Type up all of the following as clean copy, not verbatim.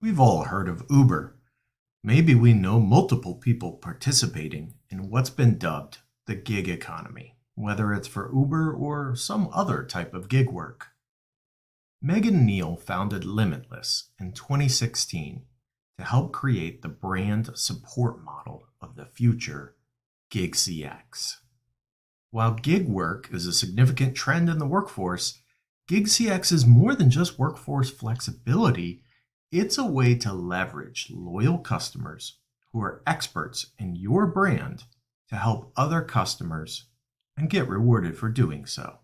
We've all heard of Uber. Maybe we know multiple people participating in what's been dubbed the gig economy, whether it's for Uber or some other type of gig work. Neale founded Limitless in 2016 to help create the brand support model of the future, GigCX. While gig work is a significant trend in the workforce, GigCX is more than just workforce flexibility. It's a way to leverage loyal customers who are experts in your brand to help other customers and get rewarded for doing so.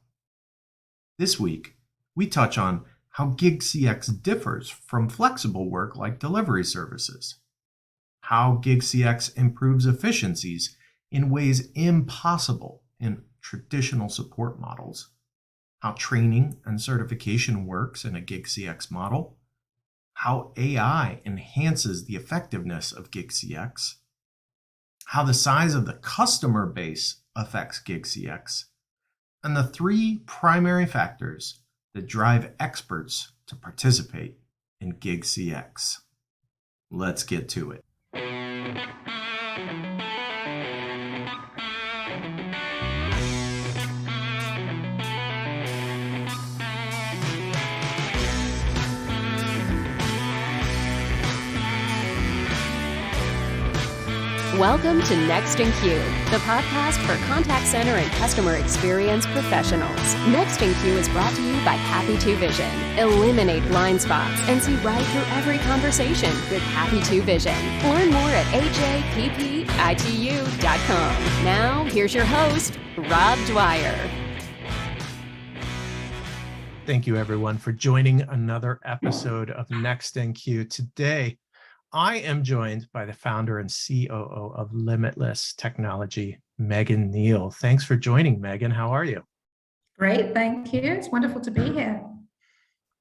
This week, we touch on how GigCX differs from flexible work like delivery services, how GigCX improves efficiencies in ways impossible in traditional support models, how training and certification works in a GigCX model, how AI enhances the effectiveness of GigCX, how the size of the customer base affects GigCX, and the three primary factors that drive experts to participate in GigCX. Let's get to it. Welcome to Next in Queue, the podcast for contact center and customer experience professionals. Next in Queue is brought to you by Happy 2 Vision. Eliminate blind spots and see right through every conversation with Happy 2 Vision. Learn more at happitu.com. Now, here's your host, Rob Dwyer. Thank you, everyone, for joining another episode of Next in Queue. Today, I am joined by the founder and COO of Limitless Technology, Neale. Thanks for joining, Megan. How are you? Great, thank you. It's wonderful to be here.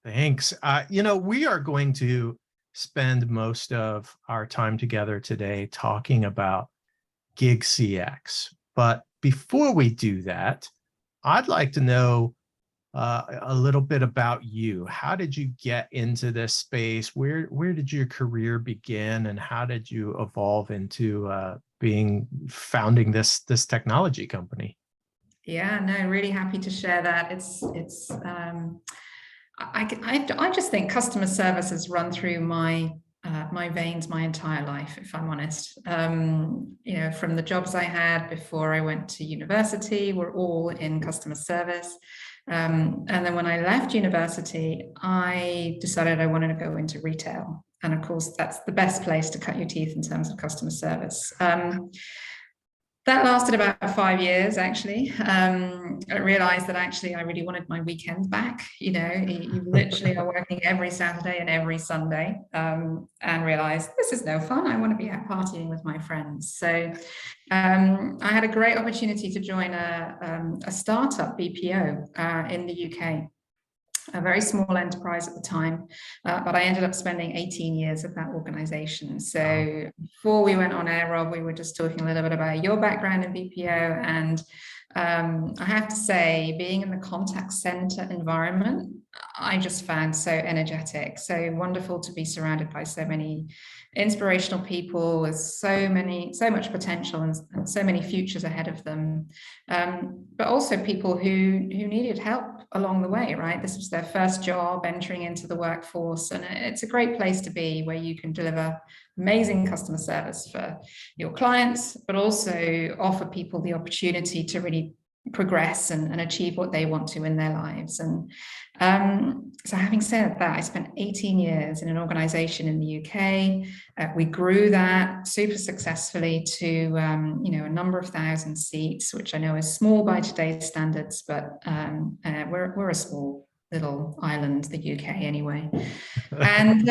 Thanks. We are going to spend most of our time together today talking about GigCX. But before we do that, I'd like to know a little bit about you. How did you get into this space? Where did your career begin, and how did you evolve into founding this technology company? Yeah, no, really happy to share that. I just think customer service has run through my veins my entire life, if I'm honest. From the jobs I had before I went to university, were all in customer service. And then when I left university, I decided I wanted to go into retail. And of course, that's the best place to cut your teeth in terms of customer service. That lasted about 5 years, actually. I realized that actually I really wanted my weekends back. You literally are working every Saturday and every Sunday, and realized this is no fun. I want to be out partying with my friends. So I had a great opportunity to join a startup BPO in the UK. A very small enterprise at the time, but I ended up spending 18 years at that organization. So before we went on air, Rob, we were just talking a little bit about your background in BPO, and I have to say, being in the contact center environment, I just found so energetic, so wonderful to be surrounded by so many inspirational people with so much potential and so many futures ahead of them. But also people who needed help along the way, right? This was their first job entering into the workforce. And it's a great place to be, where you can deliver amazing customer service for your clients, but also offer people the opportunity to really progress and achieve what they want to in their lives. And so having said that, I spent 18 years in an organization in the UK. We grew that super successfully to a number of thousand seats, which I know is small by today's standards, but we're a small little island, the UK anyway. And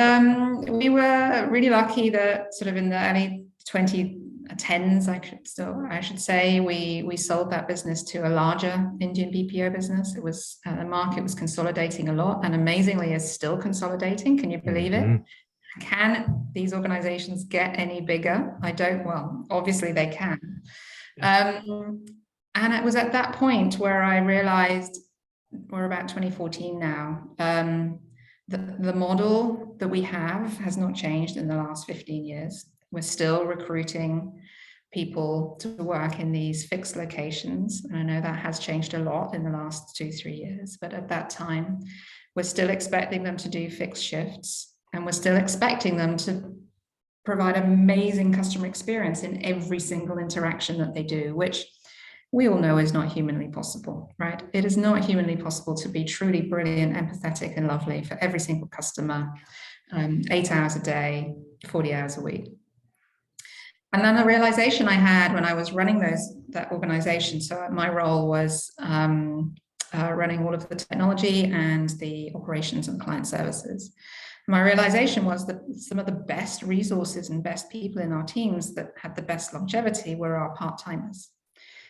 we were really lucky that sort of in the early 2010s, I should say, we sold that business to a larger Indian BPO business. It was the market was consolidating a lot, and amazingly is still consolidating. Can you believe it? Can these organizations get any bigger? Well, obviously they can. And it was at that point where I realized, we're about 2014 now, The model that we have has not changed in the last 15 years. We're still recruiting people to work in these fixed locations. And I know that has changed a lot in the last 2-3 years, but at that time, we're still expecting them to do fixed shifts, and we're still expecting them to provide amazing customer experience in every single interaction that they do, which we all know is not humanly possible, right? It is not humanly possible to be truly brilliant, empathetic, and lovely for every single customer, 8 hours a day, 40 hours a week. And then the realization I had when I was running that organization, so my role was running all of the technology and the operations and client services. My realization was that some of the best resources and best people in our teams that had the best longevity were our part-timers.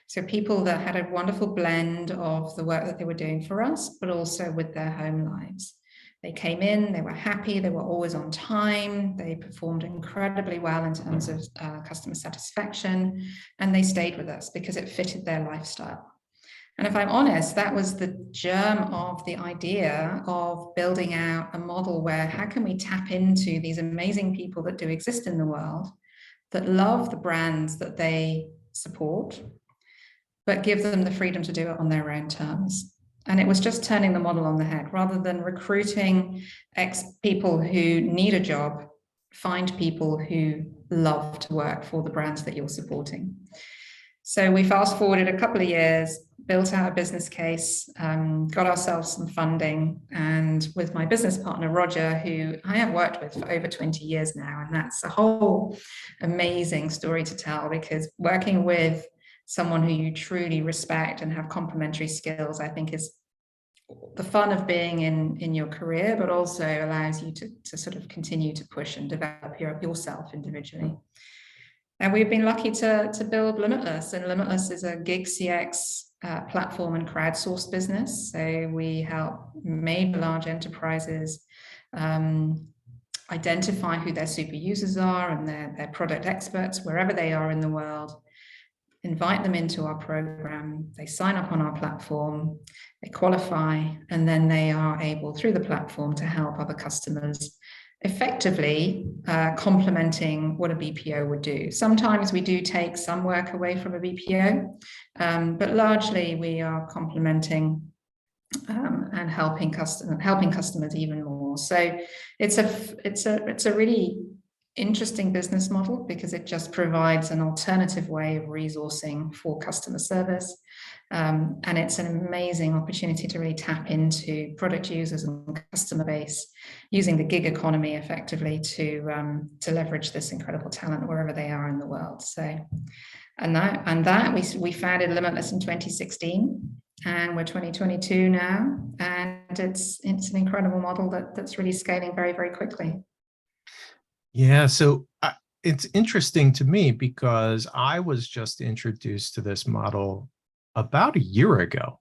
So people that had a wonderful blend of the work that they were doing for us, but also with their home lives. They came in, they were happy, they were always on time, they performed incredibly well in terms of customer satisfaction, and they stayed with us because it fitted their lifestyle. And if I'm honest, that was the germ of the idea of building out a model where how can we tap into these amazing people that do exist in the world, that love the brands that they support, but give them the freedom to do it on their own terms. And it was just turning the model on the head. Rather than recruiting people who need a job, find people who love to work for the brands that you're supporting. So we fast forwarded a couple of years, built out a business case, got ourselves some funding, and with my business partner, Roger, who I have worked with for over 20 years now, and that's a whole amazing story to tell, because working with someone who you truly respect and have complementary skills, I think is the fun of being in your career, but also allows you to sort of continue to push and develop yourself individually. And we've been lucky to build Limitless, and Limitless is a GigCX platform and crowdsourced business. So we help major large enterprises identify who their super users are and their product experts wherever they are in the world, invite them into our program, they sign up on our platform, they qualify, and then they are able, through the platform, to help other customers, effectively complementing what a BPO would do. Sometimes we do take some work away from a BPO, but largely we are complementing and helping customers even more. So it's a really interesting business model, because it just provides an alternative way of resourcing for customer service, and it's an amazing opportunity to really tap into product users and customer base using the gig economy effectively to leverage this incredible talent wherever they are in the world. So we founded Limitless in 2016, and we're 2022 now, and it's an incredible model that's really scaling very, very quickly. Yeah, so it's interesting to me because I was just introduced to this model about a year ago.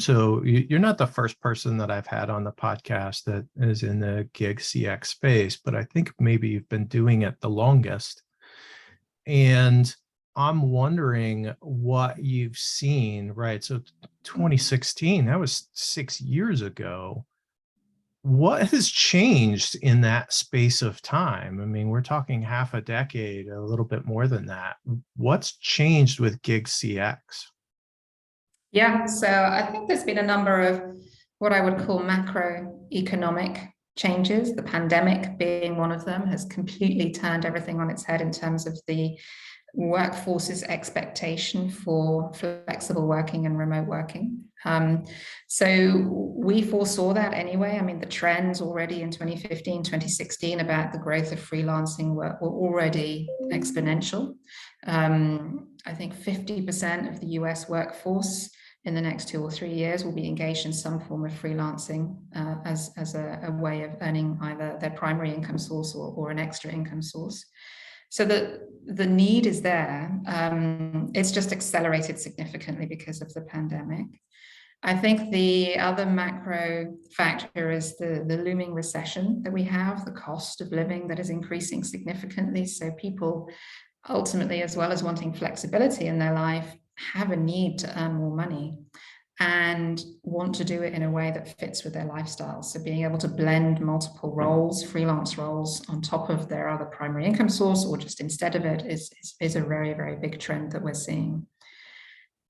So you're not the first person that I've had on the podcast that is in the GigCX space, but I think maybe you've been doing it the longest. And I'm wondering what you've seen, right? So 2016, that was 6 years ago. What has changed in that space of time? I mean, we're talking half a decade, a little bit more than that. What's changed with GigCX? Yeah, so I think there's been a number of what I would call macroeconomic changes. The pandemic being one of them has completely turned everything on its head in terms of the workforce's expectation for flexible working and remote working. So we foresaw that anyway. I mean, the trends already in 2015, 2016 about the growth of freelancing were already exponential. I think 50% of the US workforce in the next 2 or 3 years will be engaged in some form of freelancing as a way of earning either their primary income source or an extra income source. So the need is there. It's just accelerated significantly because of the pandemic. I think the other macro factor is the looming recession that we have, the cost of living that is increasing significantly. So people ultimately, as well as wanting flexibility in their life, have a need to earn more money. and want to do it in a way that fits with their lifestyle. So being able to blend multiple roles, freelance roles, on top of their other primary income source or just instead of it is a very, very big trend that we're seeing.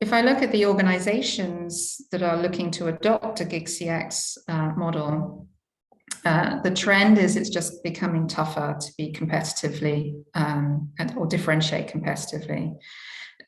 If I look at the organizations that are looking to adopt a GigCX model, the trend is it's just becoming tougher to be competitively or differentiate competitively.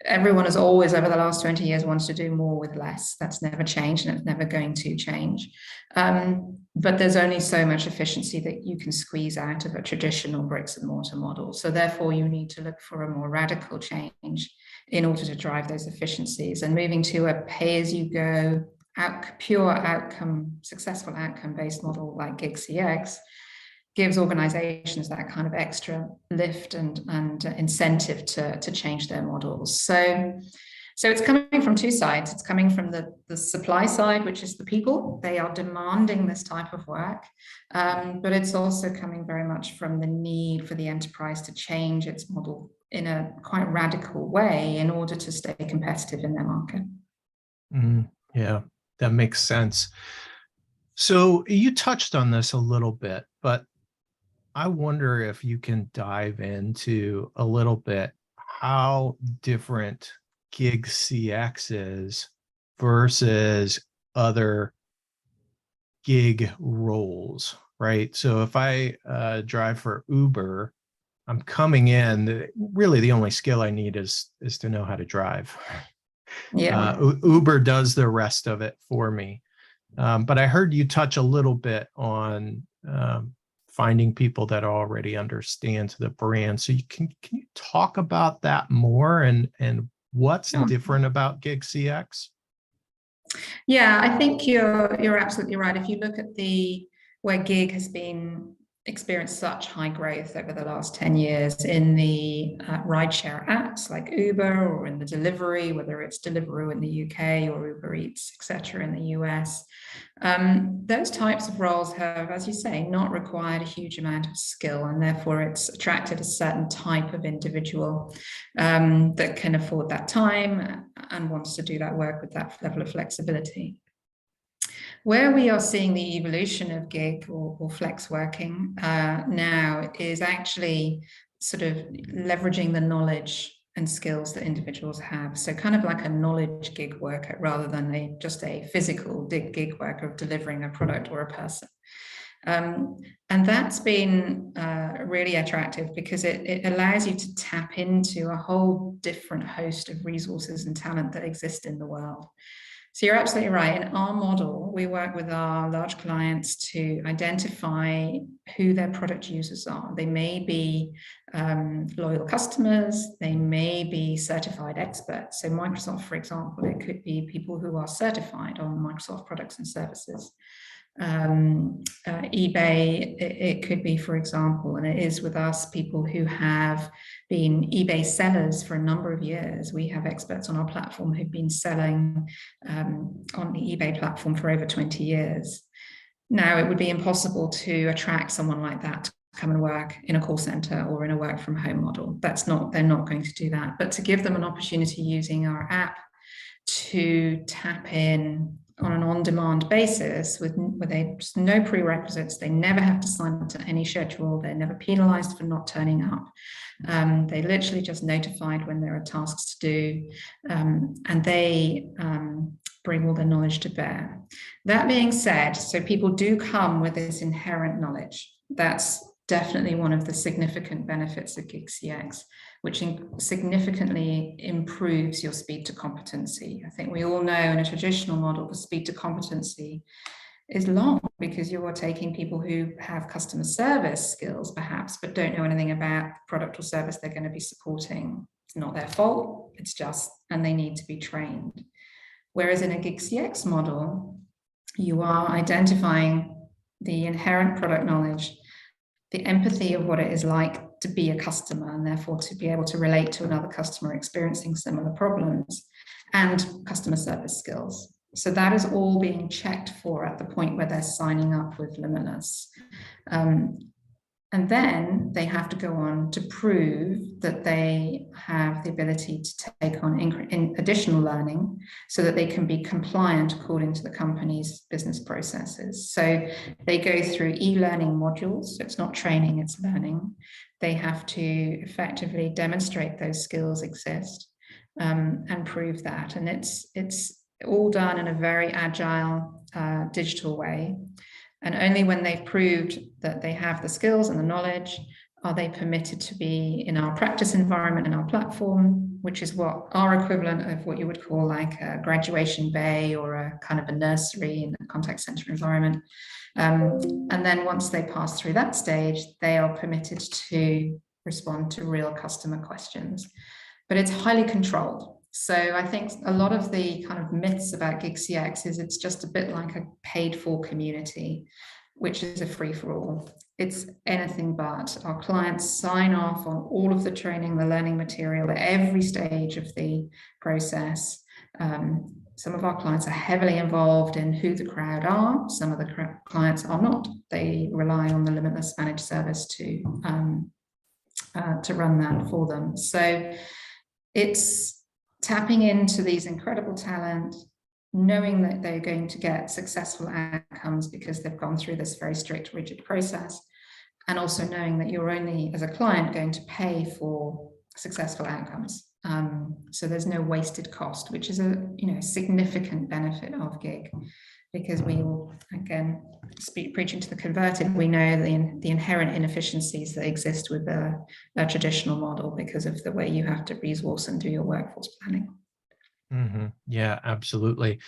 Everyone has always, over the last 20 years, wanted to do more with less. That's never changed, and it's never going to change. But there's only so much efficiency that you can squeeze out of a traditional bricks and mortar model. So therefore, you need to look for a more radical change in order to drive those efficiencies. And moving to a pay-as-you-go, pure outcome, successful outcome-based model like GigCX gives organizations that kind of extra lift and incentive to change their models. So it's coming from two sides. It's coming from the supply side, which is the people. They are demanding this type of work, but it's also coming very much from the need for the enterprise to change its model in a quite radical way in order to stay competitive in their market. Yeah, that makes sense. So you touched on this a little bit, but I wonder if you can dive into a little bit how different GigCX is versus other gig roles, right? So if I drive for Uber, I'm coming in, really the only skill I need is to know how to drive. Yeah. Uber does the rest of it for me. But I heard you touch a little bit on finding people that already understand the brand. So can you talk about that more and what's different about GigCX? Yeah, I think you're absolutely right. If you look at where gig has been experienced such high growth over the last 10 years in the rideshare apps like Uber, or in the delivery, whether it's Deliveroo in the UK or Uber Eats, etc. in the US, those types of roles have, as you say, not required a huge amount of skill, and therefore it's attracted a certain type of individual that can afford that time and wants to do that work with that level of flexibility. Where we are seeing the evolution of gig or flex working now is actually sort of leveraging the knowledge and skills that individuals have. So kind of like a knowledge gig worker rather than just a physical gig worker of delivering a product or a person. And that's been really attractive because it allows you to tap into a whole different host of resources and talent that exist in the world. So you're absolutely right. In our model, we work with our large clients to identify who their product users are. They may be loyal customers. They may be certified experts. So Microsoft, for example, it could be people who are certified on Microsoft products and services. eBay, it could be, for example, and it is with us, people who have been eBay sellers for a number of years. We have experts on our platform who've been selling on the eBay platform for over 20 years. Now, it would be impossible to attract someone like that to come and work in a call center or in a work from home model. They're not going to do that. But to give them an opportunity using our app to tap in on an on-demand basis with just no prerequisites. They never have to sign up to any schedule. They're never penalized for not turning up. They literally just notified when there are tasks to do, and they bring all their knowledge to bear. That being said, so people do come with this inherent knowledge. That's definitely one of the significant benefits of GigCX, which significantly improves your speed to competency. I think we all know in a traditional model, the speed to competency is long because you are taking people who have customer service skills perhaps, but don't know anything about the product or service they're going to be supporting. It's not their fault, it's just, and they need to be trained. Whereas in a GigCX model, you are identifying the inherent product knowledge, the empathy of what it is like to be a customer and therefore to be able to relate to another customer experiencing similar problems, and customer service skills. So that is all being checked for at the point where they're signing up with Limitless. And then they have to go on to prove that they have the ability to take on additional learning so that they can be compliant according to the company's business processes. So they go through e-learning modules. So it's not training, it's learning. They have to effectively demonstrate those skills exist and prove that. And it's all done in a very agile, digital way. And only when they've proved that they have the skills and the knowledge are they permitted to be in our practice environment and our platform, which is what our equivalent of what you would call like a graduation bay or a kind of a nursery in a contact center environment. And then once they pass through that stage, they are permitted to respond to real customer questions. But it's highly controlled. So I think a lot of the kind of myths about GigCX is it's just a bit like a paid for community, which is a free for all. It's anything but. Our clients sign off on all of the training, the learning material at every stage of the process. Some of our clients are heavily involved in who the crowd are. Some of the clients are not. They rely on the Limitless managed service to run that for them. So it's tapping into these incredible talent, knowing that they're going to get successful outcomes because they've gone through this very strict, rigid process, and also knowing that you're only, as a client, going to pay for successful outcomes. So there's no wasted cost, which is a significant benefit of gig, because we will, again, preaching to the converted, we know the inherent inefficiencies that exist with a traditional model because of the way you have to resource and do your workforce planning. Mm-hmm. Yeah, absolutely.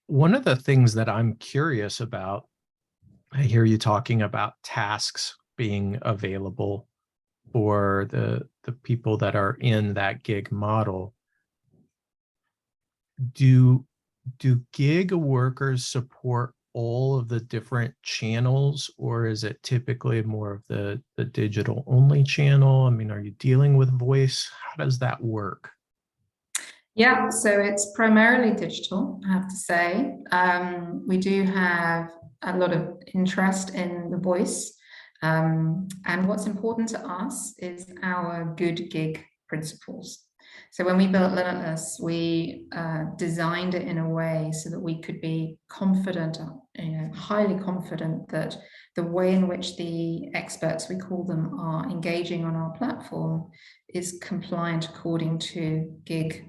One of the things that I'm curious about, I hear you talking about tasks being available for the people that are in that gig model. Do gig workers support all of the different channels, or is it typically more of the digital only channel? I mean, are you dealing with voice? How does that work? Yeah, so it's primarily digital, I have to say. We do have a lot of interest in the voice. And what's important to us is our good gig principles. So when we built Limitless, we designed it in a way so that we could be confident, highly confident that the way in which the experts, we call them, are engaging on our platform is compliant according to gig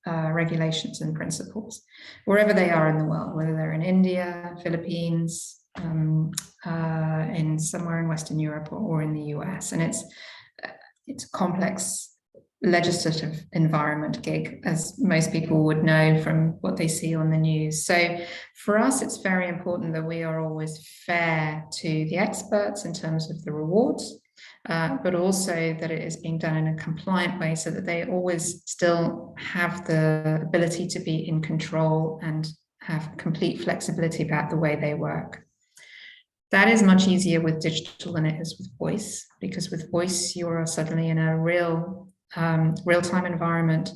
regulations and principles, wherever they are in the world, whether they're in India, Philippines, in somewhere in Western Europe or in the US. And it's a complex legislative environment gig, as most people would know from what they see on the news. So for us, it's very important that we are always fair to the experts in terms of the rewards, but also that it is being done in a compliant way so that they always still have the ability to be in control and have complete flexibility about the way they work. That is much easier with digital than it is with voice, because with voice, you're suddenly in a real-time environment,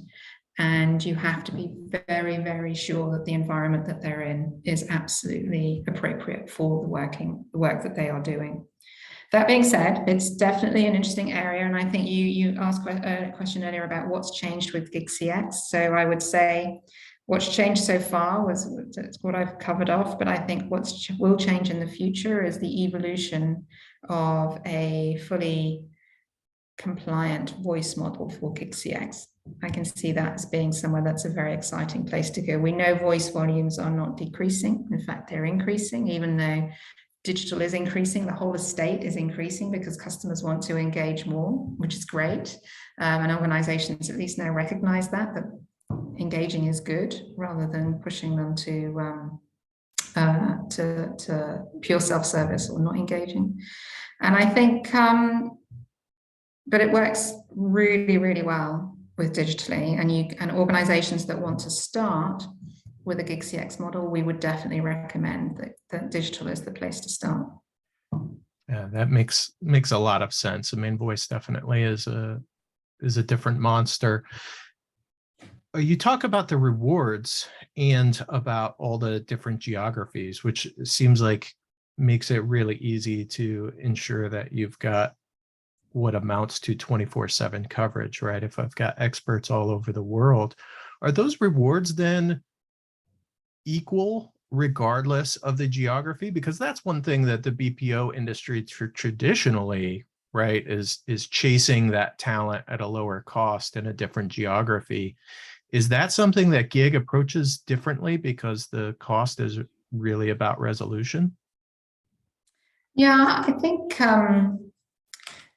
and you have to be very, very sure that the environment that they're in is absolutely appropriate for the work that they are doing. That being said, it's definitely an interesting area, and I think you asked a question earlier about what's changed with GigCX. So I would say what's changed so far was what I've covered off, but I think what will change in the future is the evolution of a fully compliant voice model for GigCX. I can see that as being somewhere that's a very exciting place to go. We know voice volumes are not decreasing. In fact, they're increasing, even though digital is increasing. The whole estate is increasing because customers want to engage more, which is great. And organizations at least now recognize that engaging is good rather than pushing them to pure self-service or not engaging. And I think, but it works really, really well with digitally, and organizations that want to start with a GigCX model, we would definitely recommend that digital is the place to start. Yeah, that makes a lot of sense. I mean, voice definitely is a different monster. You talk about the rewards and about all the different geographies, which seems like makes it really easy to ensure that you've got what amounts to 24/7 coverage, right? If I've got experts all over the world, are those rewards then equal regardless of the geography? Because that's one thing that the BPO industry traditionally, right, is chasing that talent at a lower cost in a different geography. Is that something that gig approaches differently because the cost is really about resolution? Yeah, I think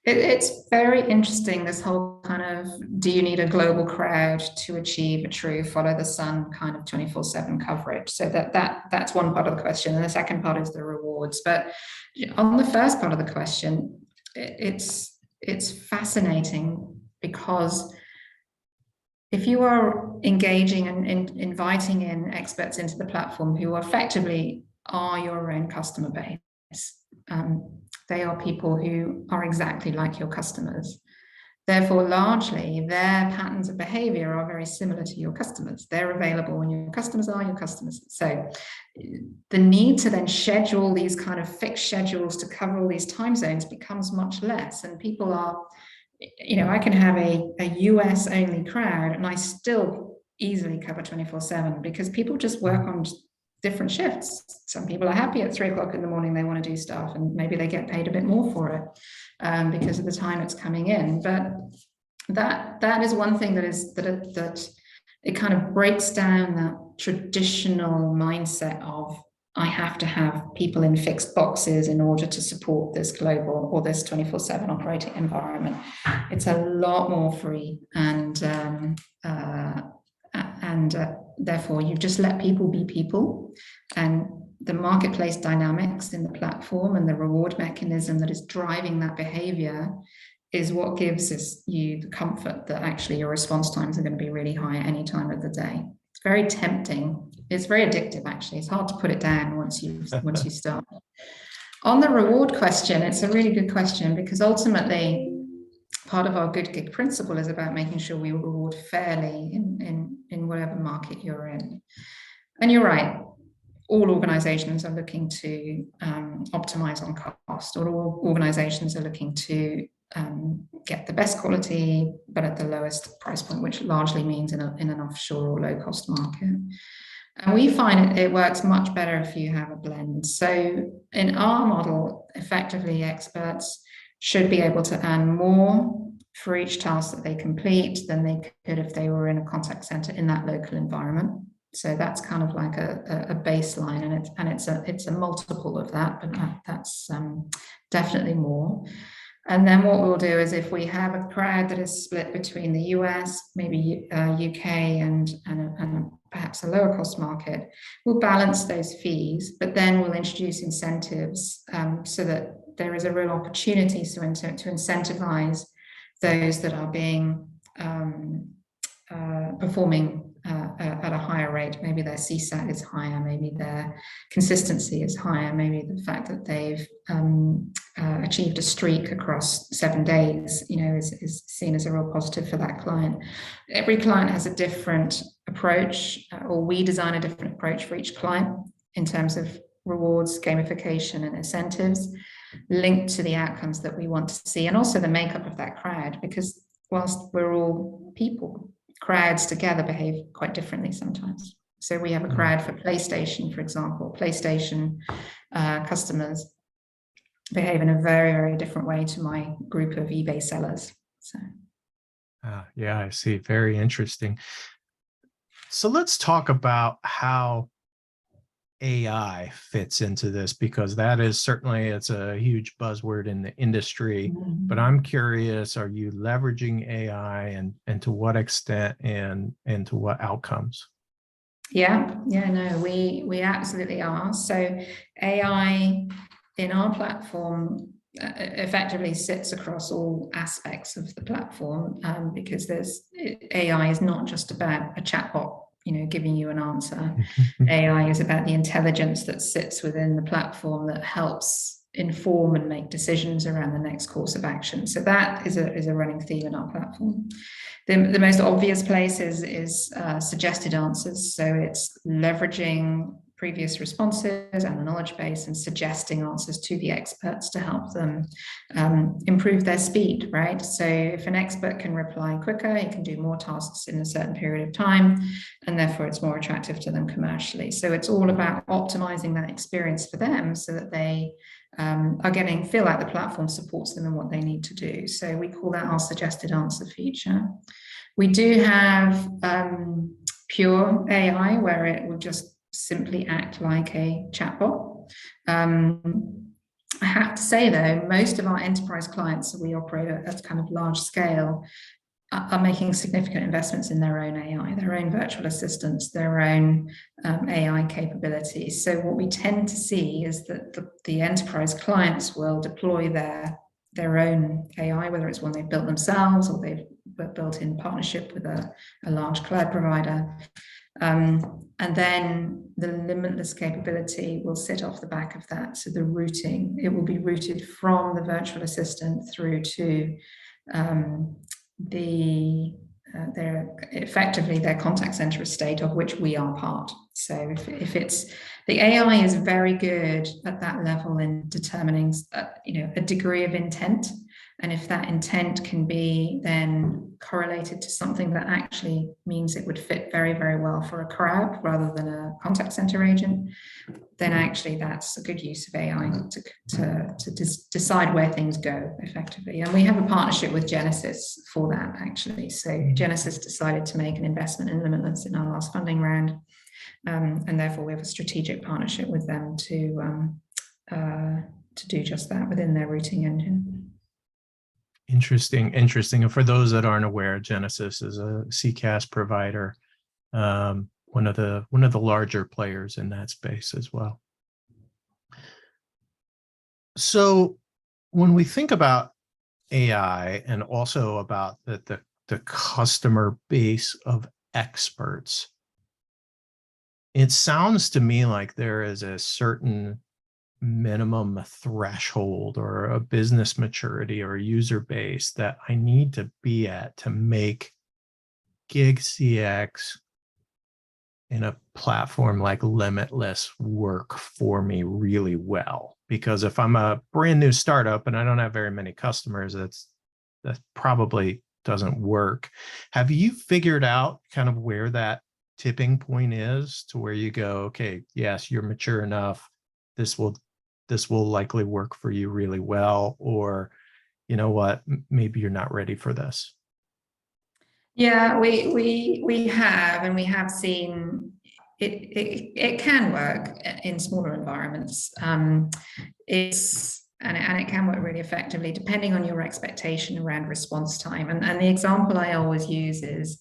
it's very interesting, this whole kind of, do you need a global crowd to achieve a true follow the sun kind of 24/7 coverage? So that's one part of the question. And the second part is the rewards. But on the first part of the question, it's fascinating, because if you are engaging and inviting in experts into the platform who effectively are your own customer base, they are people who are exactly like your customers. Therefore, largely, their patterns of behavior are very similar to your customers. They're available when your customers are your customers. So the need to then schedule these kind of fixed schedules to cover all these time zones becomes much less. And people are, I can have a US only crowd and I still easily cover 24/7, because people just work on different shifts. Some people are happy at 3 o'clock in the morning, they want to do stuff, and maybe they get paid a bit more for it because of the time it's coming in. But that is one thing that it kind of breaks down that traditional mindset of, I have to have people in fixed boxes in order to support this global or this 24/7 operating environment. It's a lot more free, and therefore you just let people be people, and the marketplace dynamics in the platform and the reward mechanism that is driving that behavior is what gives you the comfort that actually your response times are going to be really high at any time of the day. It's very tempting. It's very addictive, actually. It's hard to put it down once you start. On the reward question, it's a really good question, because ultimately part of our good gig principle is about making sure we reward fairly in whatever market you're in. And you're right, all organizations are looking to optimize on cost, or all organizations are looking to get the best quality, but at the lowest price point, which largely means in an offshore or low cost market. And we find it works much better if you have a blend. So in our model, effectively, experts should be able to earn more for each task that they complete than they could if they were in a contact center in that local environment. So that's kind of like a baseline, and it's a multiple of that, but that's definitely more. And then what we'll do is, if we have a crowd that is split between the US, maybe UK, and perhaps a lower cost market, we'll balance those fees, but then we'll introduce incentives so that there is a real opportunity to incentivize those that are being performing at a higher rate. Maybe their CSAT is higher, maybe their consistency is higher, maybe the fact that they've achieved a streak across 7 days, is seen as a real positive for that client. Every client has a different approach, or we design a different approach for each client in terms of rewards, gamification, and incentives linked to the outcomes that we want to see, and also the makeup of that crowd, because whilst we're all people, crowds together behave quite differently sometimes. So we have a crowd for PlayStation, for example. PlayStation customers behave in a very, very different way to my group of eBay sellers. So, yeah, I see. Very interesting. So let's talk about how AI fits into this, because that is certainly, it's a huge buzzword in the industry. But I'm curious, are you leveraging AI, and to what extent, and to what outcomes? No, we absolutely are. So AI in our platform effectively sits across all aspects of the platform, because AI is not just about a chatbot giving you an answer. AI is about the intelligence that sits within the platform that helps inform and make decisions around the next course of action. So that is a running theme in our platform. The most obvious place is suggested answers. So it's leveraging previous responses and the knowledge base and suggesting answers to the experts to help them improve their speed, right? So if an expert can reply quicker, he can do more tasks in a certain period of time, and therefore it's more attractive to them commercially. So it's all about optimizing that experience for them so that they feel like the platform supports them in what they need to do. So we call that our suggested answer feature. We do have pure AI, where it will just simply act like a chatbot. I have to say, though, most of our enterprise clients that we operate at kind of large scale are making significant investments in their own AI, their own virtual assistants, their own AI capabilities. So what we tend to see is that the enterprise clients will deploy their own AI, whether it's one they've built themselves or they've built in partnership with a large cloud provider. And then the Limitless capability will sit off the back of that. So the routing, it will be routed from the virtual assistant through to effectively their contact center estate, of which we are part. So if it's, the AI is very good at that level in determining a degree of intent, and if that intent can be then correlated to something that actually means it would fit very, very well for a crowd rather than a contact center agent, then actually that's a good use of AI to decide where things go effectively. And we have a partnership with Genesis for that, actually. So Genesis decided to make an investment in Limitless in our last funding round, and therefore we have a strategic partnership with them to do just that within their routing engine. Interesting. And for those that aren't aware, Genesis is a CCaaS provider, one of the larger players in that space as well. So when we think about AI and also about the customer base of experts, it sounds to me like there is a certain minimum threshold or a business maturity or a user base that I need to be at to make GigCX in a platform like Limitless work for me really well. Because if I'm a brand new startup and I don't have very many customers, that probably doesn't work. Have you figured out kind of where that tipping point is to where you go, okay, yes, you're mature enough, this will likely work for you really well, or you know what, maybe you're not ready for this? Yeah, we have, and we have seen it can work in smaller environments. It can work really effectively depending on your expectation around response time. And the example I always use is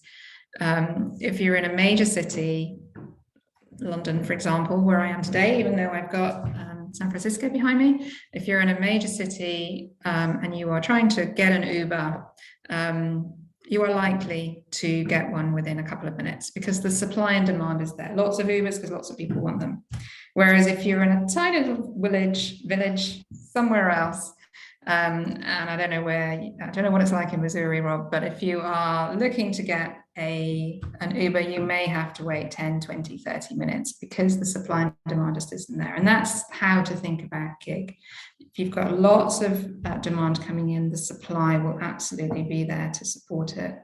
if you're in a major city, London, for example, where I am today, even though I've got San Francisco behind me. If you're in a major city and you are trying to get an Uber, you are likely to get one within a couple of minutes because the supply and demand is there. Lots of Ubers because lots of people want them. Whereas if you're in a tiny little village somewhere else, and I don't know what it's like in Missouri, Rob, but if you are looking to get an Uber, you may have to wait 10, 20, 30 minutes because the supply and demand just isn't there. And that's how to think about gig. If you've got lots of demand coming in, the supply will absolutely be there to support it.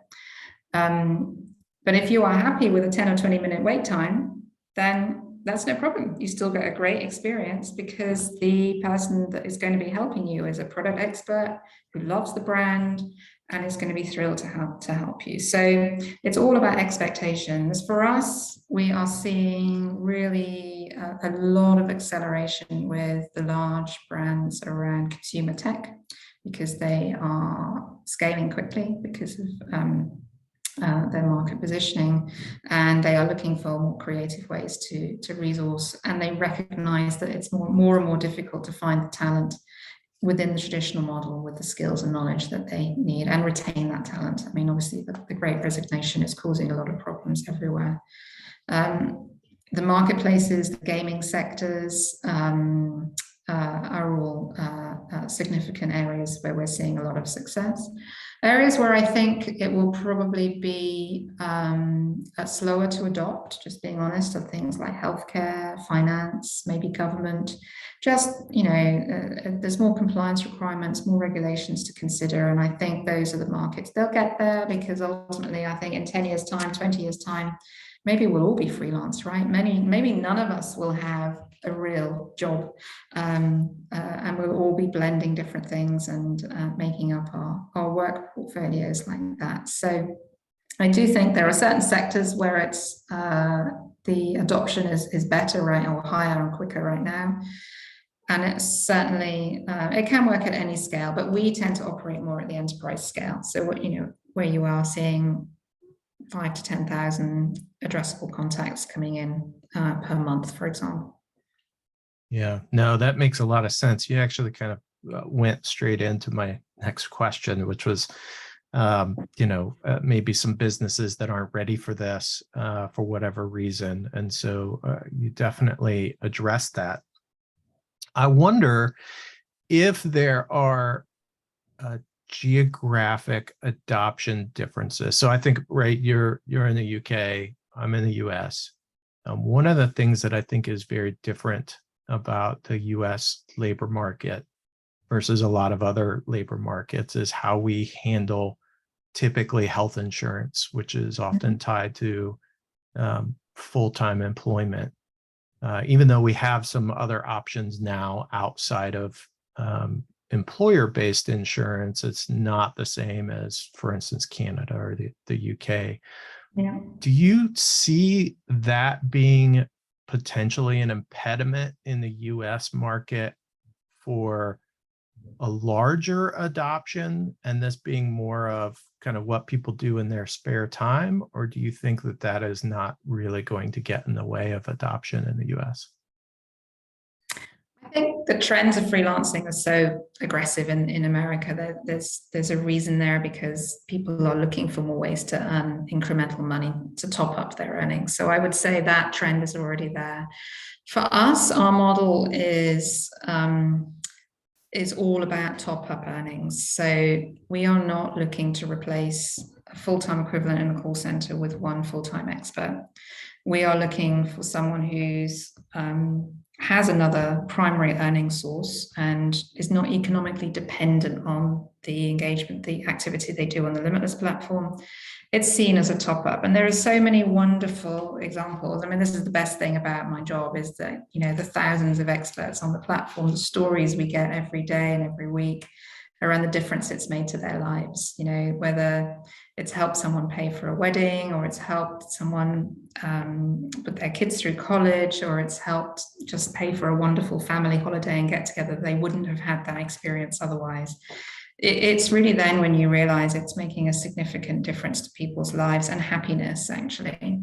But if you are happy with a 10 or 20 minute wait time, then that's no problem. You still get a great experience because the person that is going to be helping you is a product expert who loves the brand and is going to be thrilled to help you. So it's all about expectations. For us, we are seeing really a lot of acceleration with the large brands around consumer tech because they are scaling quickly because of their market positioning, and they are looking for more creative ways to resource, and they recognize that it's more and more difficult to find the talent within the traditional model with the skills and knowledge that they need and retain that talent. I mean, obviously the great resignation is causing a lot of problems everywhere. The marketplaces, the gaming sectors, are all significant areas where we're seeing a lot of success. Areas where I think it will probably be slower to adopt, just being honest, are things like healthcare, finance, maybe government. Just, there's more compliance requirements, more regulations to consider. And I think those are the markets. They'll get there because ultimately, I think in 10 years' time, 20 years' time, maybe we'll all be freelance, right? Maybe none of us will have a real job, and we'll all be blending different things and making up our work portfolios like that. So I do think there are certain sectors where it's the adoption is better, right, or higher and quicker right now. And it's certainly, it can work at any scale, but we tend to operate more at the enterprise scale. So what, where you are seeing 5,000 to 10,000 addressable contacts coming in per month, for example. Yeah, no, that makes a lot of sense. You actually kind of went straight into my next question, which was, maybe some businesses that aren't ready for this for whatever reason. And so you definitely addressed that. I wonder if there are geographic adoption differences. So I think, right, you're in the UK, I'm in the US. One of the things that I think is very different about the US labor market versus a lot of other labor markets is how we handle typically health insurance, which is often tied to full-time employment. Even though we have some other options now outside of employer-based insurance, it's not the same as, for instance, Canada or the UK. Yeah. Do you see that being potentially an impediment in the US market for a larger adoption, and this being more of kind of what people do in their spare time? Or do you think that that is not really going to get in the way of adoption in the US? I think the trends of freelancing are so aggressive in America. There's a reason there, because people are looking for more ways to earn incremental money to top up their earnings. So I would say that trend is already there. For us, our model is all about top-up earnings. So we are not looking to replace a full-time equivalent in a call center with one full-time expert. We are looking for someone who's has another primary earning source and is not economically dependent on the engagement, the activity they do on the Limitless platform. It's seen as a top-up. And there are so many wonderful examples. I mean, this is the best thing about my job, is that, the thousands of experts on the platform, the stories we get every day and every week around the difference it's made to their lives, whether it's helped someone pay for a wedding, or it's helped someone put their kids through college, or it's helped just pay for a wonderful family holiday and get together. They wouldn't have had that experience otherwise. It's really then when you realize it's making a significant difference to people's lives and happiness, actually.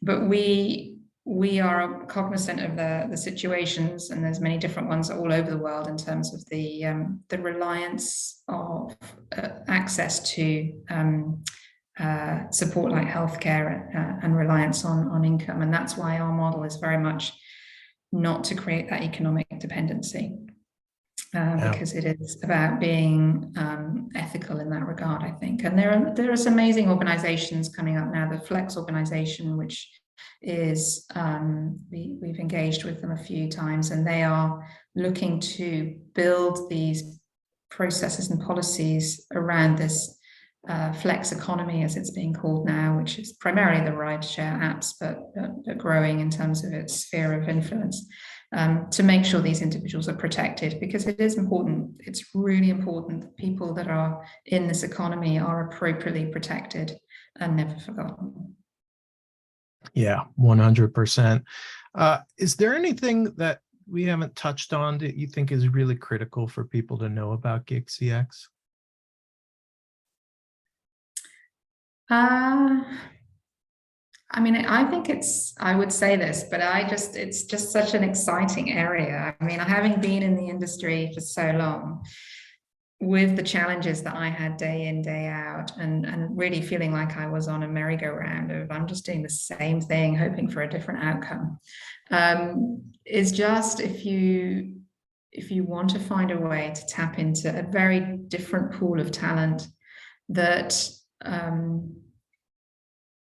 But we are cognizant of the situations, and there's many different ones all over the world in terms of the reliance of access to support like healthcare and reliance on income. And that's why our model is very much not to create that economic dependency. Because it is about being ethical in that regard, I think. And there are some amazing organizations coming up now. The Flex organization, which is we've engaged with them a few times, and they are looking to build these processes and policies around this flex economy, as it's being called now, which is primarily the rideshare apps, but growing in terms of its sphere of influence. To make sure these individuals are protected, because it is important. It's really important that people that are in this economy are appropriately protected and never forgotten. Yeah, 100%. Is there anything that we haven't touched on that you think is really critical for people to know about GigCX? I mean, I think I would say this, but it's just such an exciting area. I mean, having been in the industry for so long, with the challenges that I had day in, day out, and really feeling like I was on a merry-go-round of I'm just doing the same thing, hoping for a different outcome, is just if you if you want to find a way to tap into a very different pool of talent, that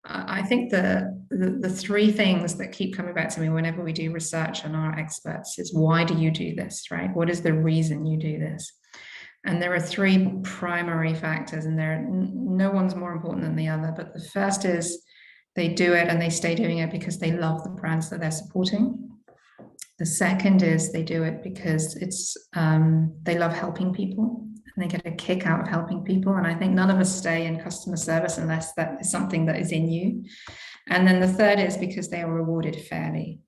I think the three things that keep coming back to me whenever we do research on our experts is, why do you do this, right? What is the reason you do this? And there are three primary factors, and no one's more important than the other. But the first is they do it and they stay doing it because they love the brands that they're supporting. The second is they do it because they love helping people, and they get a kick out of helping people. And I think none of us stay in customer service unless that is something that is in you. And then the third is because they are rewarded fairly.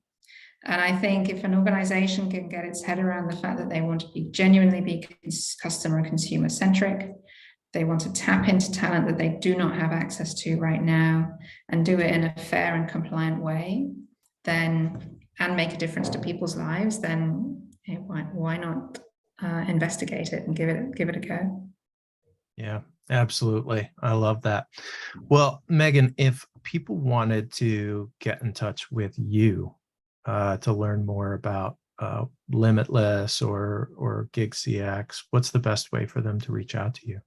And I think if an organization can get its head around the fact that they want to genuinely be customer and consumer centric, they want to tap into talent that they do not have access to right now, and do it in a fair and compliant way, then, and make a difference to people's lives, then why not investigate it and give it a go? Yeah, absolutely. I love that. Well, Megan, if people wanted to get in touch with you to learn more about Limitless or GigCX, what's the best way for them to reach out to you?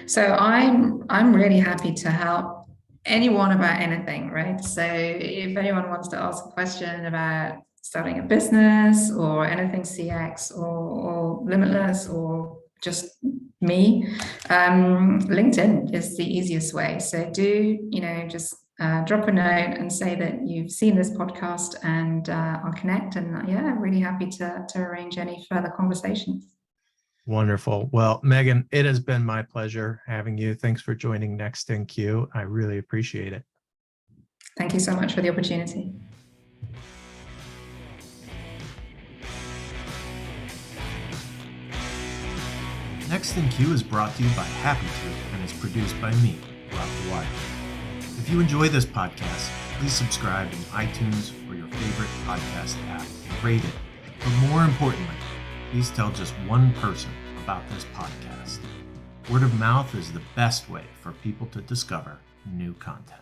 So I'm really happy to help anyone about anything, right? So if anyone wants to ask a question about starting a business or anything CX or Limitless or just me, LinkedIn is the easiest way. So do, just drop a note and say that you've seen this podcast, and I'll connect. And yeah, really happy to arrange any further conversations. Wonderful. Well, Megan, it has been my pleasure having you. Thanks for joining Next in Queue. I really appreciate it. Thank you so much for the opportunity. Next in Queue is brought to you by Happy To and is produced by me, Rob Dwyer. If you enjoy this podcast, please subscribe in iTunes or your favorite podcast app and rate it. But more importantly, please tell just one person about this podcast. Word of mouth is the best way for people to discover new content.